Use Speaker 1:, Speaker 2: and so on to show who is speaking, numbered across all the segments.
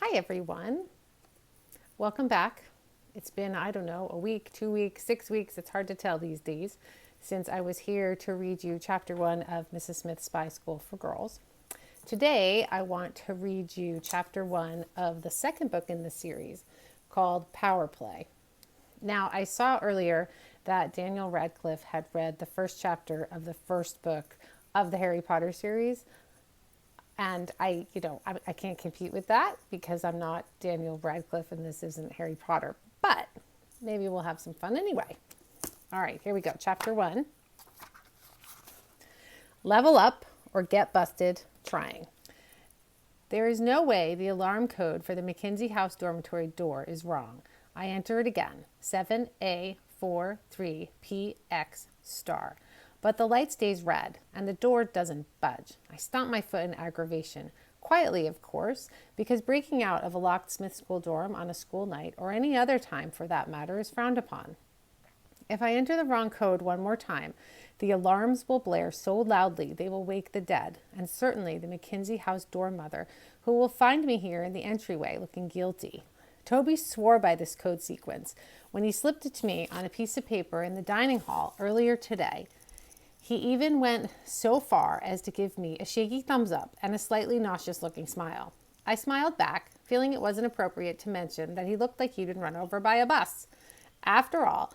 Speaker 1: Hi, everyone. Welcome back. It's been, I don't know, a week, 2 weeks, 6 weeks, it's hard to tell these days, since I was here to read you chapter 1 of Mrs. Smith's Spy School for Girls. Today, I want to read you chapter 1 of the second book in the series called Power Play. Now, I saw earlier that Daniel Radcliffe had read the first chapter of the first book of the Harry Potter series. And I can't compete with that because I'm not Daniel Radcliffe and this isn't Harry Potter. But maybe we'll have some fun anyway. All right, here we go. Chapter 1. Level up or get busted trying. There is no way the alarm code for the Mackenzie House dormitory door is wrong. I enter it again. 7A43PX star. But the light stays red, and the door doesn't budge. I stomp my foot in aggravation. Quietly, of course, because breaking out of a locked Smith School dorm on a school night, or any other time for that matter, is frowned upon. If I enter the wrong code one more time, the alarms will blare so loudly they will wake the dead, and certainly the Mackenzie House dorm mother, who will find me here in the entryway looking guilty. Toby swore by this code sequence when he slipped it to me on a piece of paper in the dining hall earlier today. He even went so far as to give me a shaky thumbs up and a slightly nauseous-looking smile. I smiled back, feeling it wasn't appropriate to mention that he looked like he'd been run over by a bus. After all,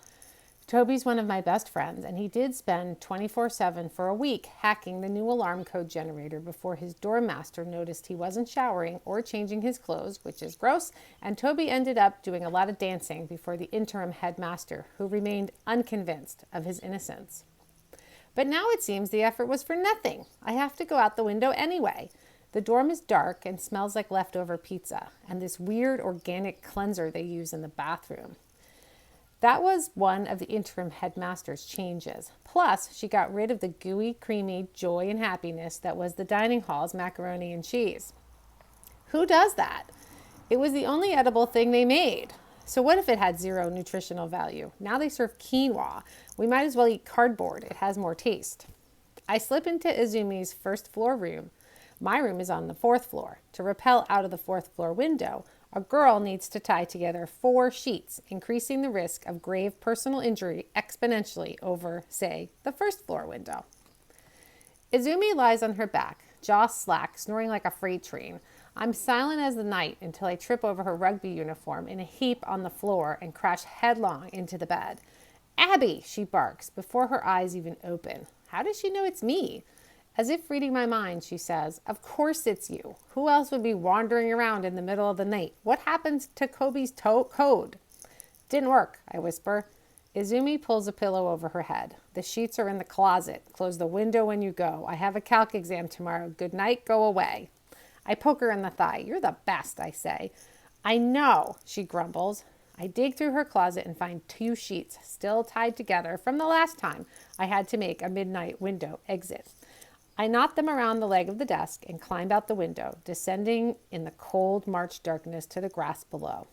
Speaker 1: Toby's one of my best friends, and he did spend 24/7 for a week hacking the new alarm code generator before his dorm master noticed he wasn't showering or changing his clothes, which is gross, and Toby ended up doing a lot of dancing before the interim headmaster, who remained unconvinced of his innocence. But now it seems the effort was for nothing. I have to go out the window anyway. The dorm is dark and smells like leftover pizza and this weird organic cleanser they use in the bathroom. That was one of the interim headmaster's changes. Plus, she got rid of the gooey, creamy joy and happiness that was the dining hall's macaroni and cheese. Who does that? It was the only edible thing they made. So what if it had zero nutritional value? Now they serve quinoa. We might as well eat cardboard. It has more taste. I slip into Izumi's first floor room. My room is on the fourth floor. To rappel out of the fourth floor window, a girl needs to tie together 4 sheets, increasing the risk of grave personal injury exponentially over, say, the first floor window. Izumi lies on her back, jaw slack, snoring like a freight train. I'm silent as the night until I trip over her rugby uniform in a heap on the floor and crash headlong into the bed. Abby, she barks before her eyes even open. How does she know it's me? As if reading my mind, she says, "Of course it's you. Who else would be wandering around in the middle of the night? What happened to Kobe's code?" "Didn't work," I whisper. Izumi pulls a pillow over her head. "The sheets are in the closet. Close the window when you go. I have a calc exam tomorrow. Good night, go away." I poke her in the thigh. "You're the best," I say. "I know," she grumbles. I dig through her closet and find 2 sheets still tied together from the last time I had to make a midnight window exit. I knot them around the leg of the desk and climb out the window, descending in the cold March darkness to the grass below.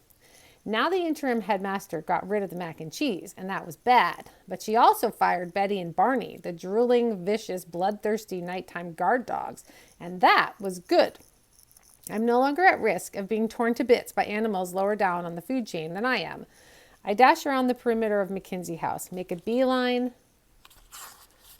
Speaker 1: Now the interim headmaster got rid of the mac and cheese, and that was bad. But she also fired Betty and Barney, the drooling, vicious, bloodthirsty nighttime guard dogs, and that was good. I'm no longer at risk of being torn to bits by animals lower down on the food chain than I am. I dash around the perimeter of Mackenzie House, make a beeline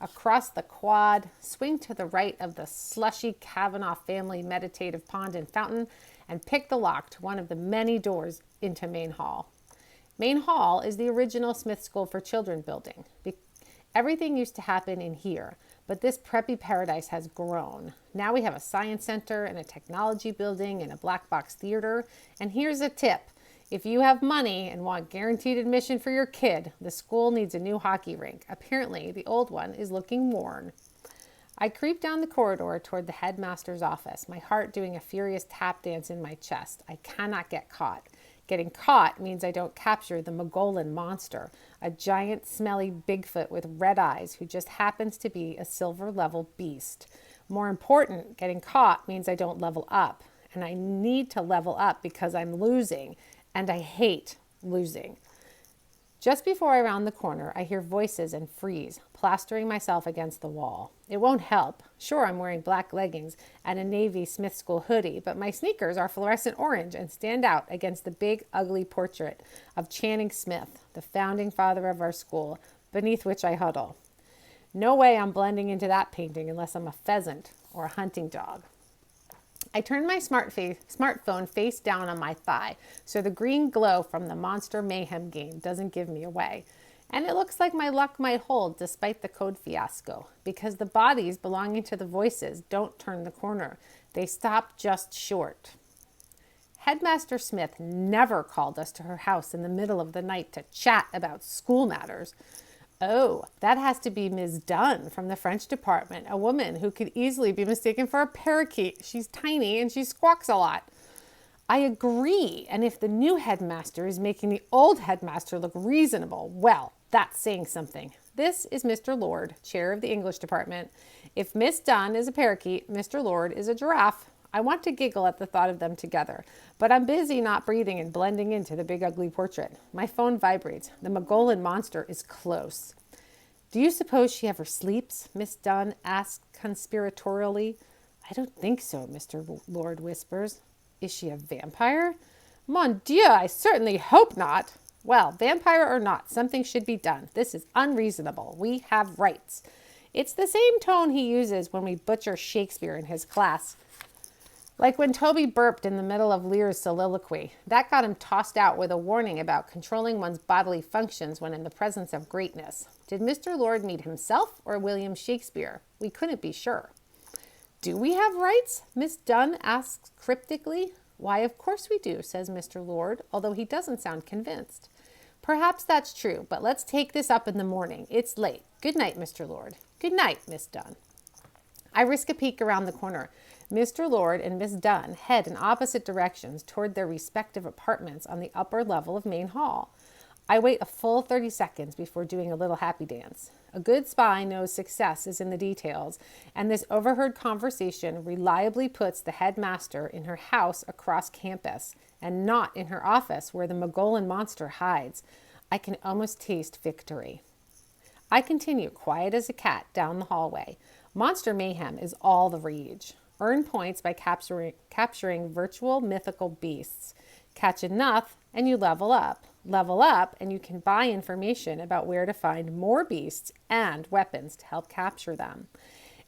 Speaker 1: across the quad, swing to the right of the slushy Kavanaugh family meditative pond and fountain, and pick the lock to one of the many doors into Main Hall. Main Hall is the original Smith School for Children building. Everything used to happen in here, but this preppy paradise has grown. Now we have a science center and a technology building and a black box theater. And here's a tip. If you have money and want guaranteed admission for your kid, the school needs a new hockey rink. Apparently, the old one is looking worn. I creep down the corridor toward the headmaster's office, my heart doing a furious tap dance in my chest. I cannot get caught. Getting caught means I don't capture the Mogollon monster, a giant, smelly Bigfoot with red eyes who just happens to be a silver-level beast. More important, getting caught means I don't level up, and I need to level up because I'm losing, and I hate losing. Just before I round the corner, I hear voices and freeze, plastering myself against the wall. It won't help. Sure, I'm wearing black leggings and a navy Smith School hoodie, but my sneakers are fluorescent orange and stand out against the big, ugly portrait of Channing Smith, the founding father of our school, beneath which I huddle. No way I'm blending into that painting unless I'm a pheasant or a hunting dog. I turn my smartphone face down on my thigh so the green glow from the Monster Mayhem game doesn't give me away. And it looks like my luck might hold despite the code fiasco, because the bodies belonging to the voices don't turn the corner. They stop just short. Headmaster Smith never called us to her house in the middle of the night to chat about school matters. Oh, that has to be Ms. Dunn from the French department, a woman who could easily be mistaken for a parakeet. She's tiny and she squawks a lot. I agree, and if the new headmaster is making the old headmaster look reasonable, well, that's saying something. This is Mr. Lord, chair of the English department. If Miss Dunn is a parakeet, Mr. Lord is a giraffe. I want to giggle at the thought of them together, but I'm busy not breathing and blending into the big ugly portrait. My phone vibrates. The Mogollon monster is close. Do you suppose she ever sleeps? Miss Dunn asked conspiratorially. I don't think so, Mr. Lord whispers. Is she a vampire? Mon Dieu, I certainly hope not. Well, vampire or not, something should be done. This is unreasonable. We have rights. It's the same tone he uses when we butcher Shakespeare in his class. Like when Toby burped in the middle of Lear's soliloquy. That got him tossed out with a warning about controlling one's bodily functions when in the presence of greatness. Did Mr. Lord meet himself or William Shakespeare? We couldn't be sure. Do we have rights? Miss Dunn asks cryptically. Why, of course we do, says Mr. Lord, although he doesn't sound convinced. Perhaps that's true, but let's take this up in the morning. It's late. Good night, Mr. Lord. Good night, Miss Dunn. I risk a peek around the corner. Mr. Lord and Miss Dunn head in opposite directions toward their respective apartments on the upper level of Main Hall. I wait a full 30 seconds before doing a little happy dance. A good spy knows success is in the details, and this overheard conversation reliably puts the headmaster in her house across campus and not in her office where the Mogollon monster hides. I can almost taste victory. I continue, quiet as a cat, down the hallway. Monster Mayhem is all the rage. Earn points by capturing virtual mythical beasts. Catch enough and you level up. Level up and you can buy information about where to find more beasts and weapons to help capture them.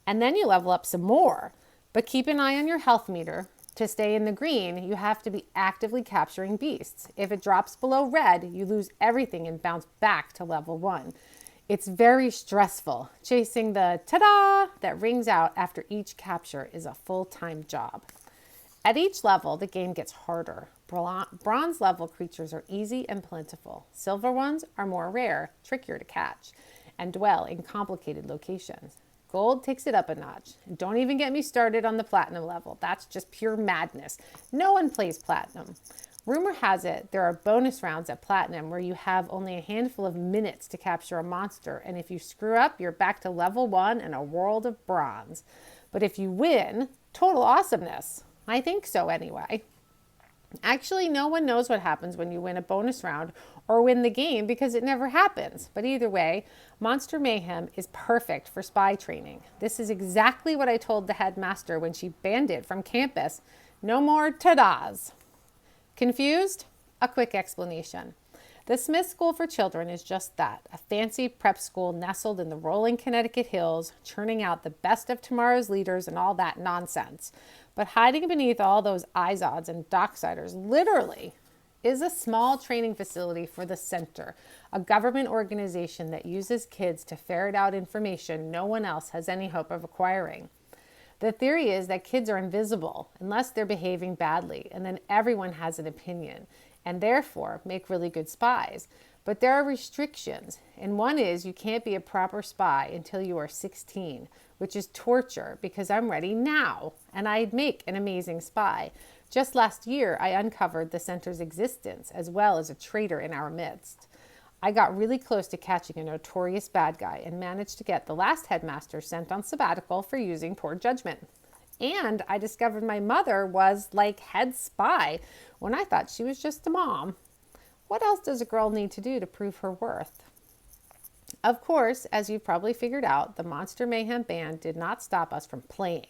Speaker 1: And then you level up some more. But keep an eye on your health meter. To stay in the green, you have to be actively capturing beasts. If it drops below red, you lose everything and bounce back to level 1. It's very stressful. Chasing the ta-da that rings out after each capture is a full-time job. At each level, the game gets harder. Bronze level creatures are easy and plentiful. Silver ones are more rare, trickier to catch, and dwell in complicated locations. Gold takes it up a notch. Don't even get me started on the platinum level. That's just pure madness. No one plays platinum. Rumor has it there are bonus rounds at Platinum where you have only a handful of minutes to capture a monster, and if you screw up, you're back to level 1 and a world of bronze. But if you win, total awesomeness. I think so anyway. Actually, no one knows what happens when you win a bonus round or win the game because it never happens. But either way, Monster Mayhem is perfect for spy training. This is exactly what I told the headmaster when she banned it from campus. No more ta-das. Confused? A quick explanation. The Smith School for Children is just that, a fancy prep school nestled in the rolling Connecticut hills, churning out the best of tomorrow's leaders and all that nonsense. But hiding beneath all those Izods and Docksiders, literally, is a small training facility for the Center, a government organization that uses kids to ferret out information no one else has any hope of acquiring. The theory is that kids are invisible unless they're behaving badly, and then everyone has an opinion, and therefore make really good spies. But there are restrictions, and one is you can't be a proper spy until you are 16, which is torture because I'm ready now, and I'd make an amazing spy. Just last year, I uncovered the Center's existence as well as a traitor in our midst. I got really close to catching a notorious bad guy and managed to get the last headmaster sent on sabbatical for using poor judgment. And I discovered my mother was like head spy when I thought she was just a mom. What else does a girl need to do to prove her worth? Of course, as you've probably figured out, the Monster Mayhem Band did not stop us from playing.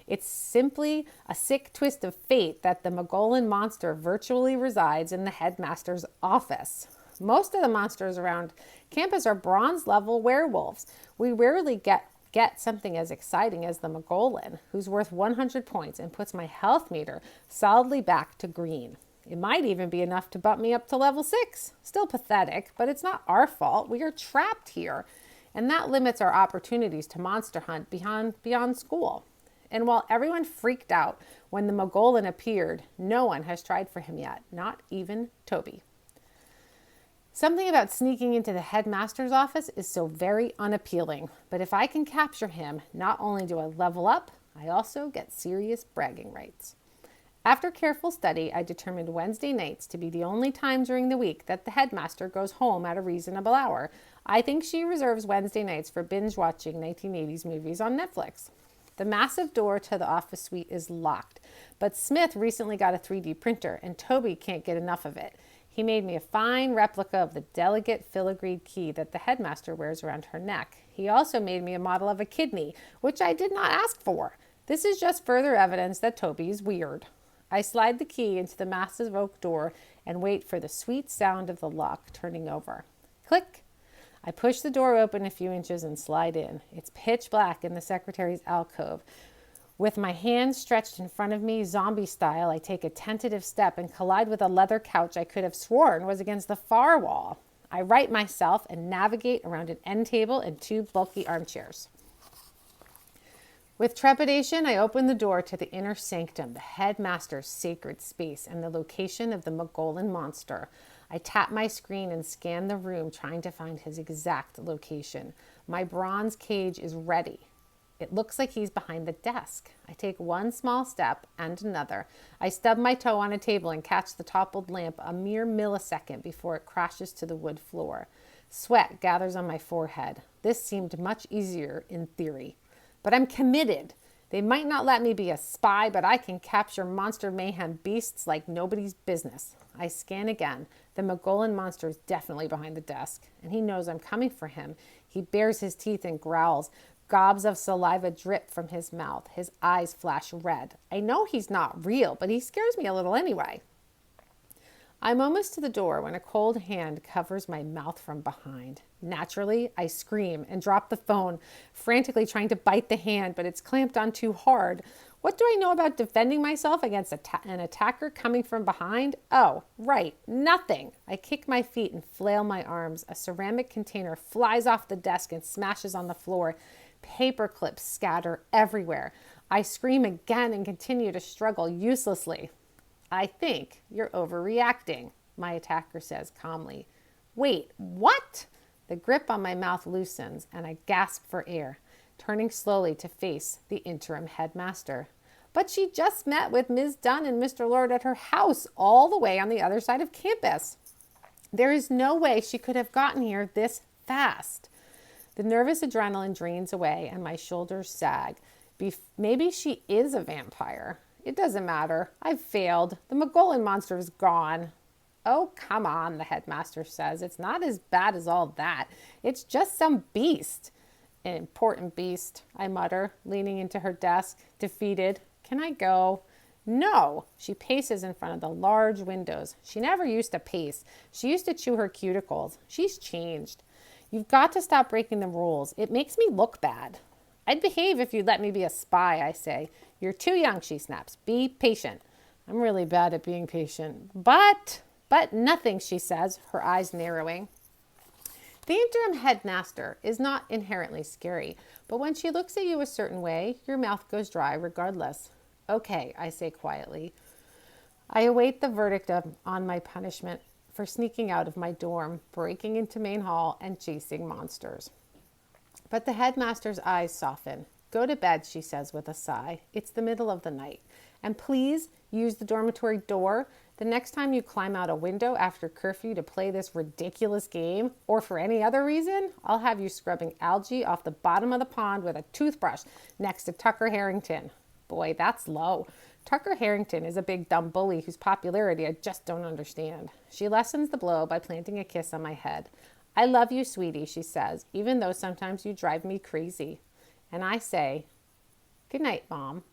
Speaker 1: It's simply a sick twist of fate that the Mogollon Monster virtually resides in the headmaster's office. Most of the monsters around campus are bronze level werewolves. We rarely get something as exciting as the Mogollon, who's worth 100 points and puts my health meter solidly back to green. It might even be enough to bump me up to level 6. Still pathetic, but it's not our fault. We are trapped here. And that limits our opportunities to monster hunt beyond school. And while everyone freaked out when the Mogollon appeared, no one has tried for him yet, not even Toby. Something about sneaking into the headmaster's office is so very unappealing, but if I can capture him, not only do I level up, I also get serious bragging rights. After careful study, I determined Wednesday nights to be the only time during the week that the headmaster goes home at a reasonable hour. I think she reserves Wednesday nights for binge-watching 1980s movies on Netflix. The massive door to the office suite is locked, but Smith recently got a 3D printer, and Toby can't get enough of it. He made me a fine replica of the delicate filigreed key that the headmaster wears around her neck. He also made me a model of a kidney, which I did not ask for. This is just further evidence that Toby is weird. I slide the key into the massive oak door and wait for the sweet sound of the lock turning over. Click! I push the door open a few inches and slide in. It's pitch black in the secretary's alcove. With my hands stretched in front of me, zombie style, I take a tentative step and collide with a leather couch I could have sworn was against the far wall. I right myself and navigate around an end table and 2 bulky armchairs. With trepidation, I open the door to the inner sanctum, the headmaster's sacred space, and the location of the Mogollon Monster. I tap my screen and scan the room, trying to find his exact location. My bronze cage is ready. It looks like he's behind the desk. I take one small step and another. I stub my toe on a table and catch the toppled lamp a mere millisecond before it crashes to the wood floor. Sweat gathers on my forehead. This seemed much easier in theory. But I'm committed. They might not let me be a spy, but I can capture Monster Mayhem beasts like nobody's business. I scan again. The Mogollon Monster is definitely behind the desk, and he knows I'm coming for him. He bares his teeth and growls. Gobs of saliva drip from his mouth. His eyes flash red. I know he's not real, but he scares me a little anyway. I'm almost to the door when a cold hand covers my mouth from behind. Naturally, I scream and drop the phone, frantically trying to bite the hand, but it's clamped on too hard. What do I know about defending myself against an attacker coming from behind? Oh, right, nothing. I kick my feet and flail my arms. A ceramic container flies off the desk and smashes on the floor. Paper clips scatter everywhere. I scream again and continue to struggle uselessly. I think you're overreacting, my attacker says calmly. Wait, what? The grip on my mouth loosens and I gasp for air, turning slowly to face the interim headmaster. But she just met with Ms. Dunn and Mr. Lord at her house all the way on the other side of campus. There is no way she could have gotten here this fast. The nervous adrenaline drains away and my shoulders sag. Maybe she is a vampire. It doesn't matter. I've failed. The Mogollon Monster is gone. Oh, come on, the headmaster says. It's not as bad as all that. It's just some beast. An important beast, I mutter, leaning into her desk, defeated. Can I go? No. She paces in front of the large windows. She never used to pace. She used to chew her cuticles. She's changed. You've got to stop breaking the rules. It makes me look bad. I'd behave if you'd let me be a spy, I say. You're too young, she snaps. Be patient. I'm really bad at being patient. But nothing, she says, her eyes narrowing. The interim headmaster is not inherently scary, but when she looks at you a certain way, your mouth goes dry regardless. Okay, I say quietly. I await the verdict on my punishment for sneaking out of my dorm, breaking into main hall, and chasing monsters. But the headmaster's eyes soften. Go to bed, she says with a sigh. It's the middle of the night. And please use the dormitory door. The next time you climb out a window after curfew to play this ridiculous game, or for any other reason, I'll have you scrubbing algae off the bottom of the pond with a toothbrush next to Tucker Harrington. Boy, that's low. Tucker Harrington is a big dumb bully whose popularity I just don't understand. She lessens the blow by planting a kiss on my head. I love you, sweetie, she says, even though sometimes you drive me crazy. And I say, good night, Mom.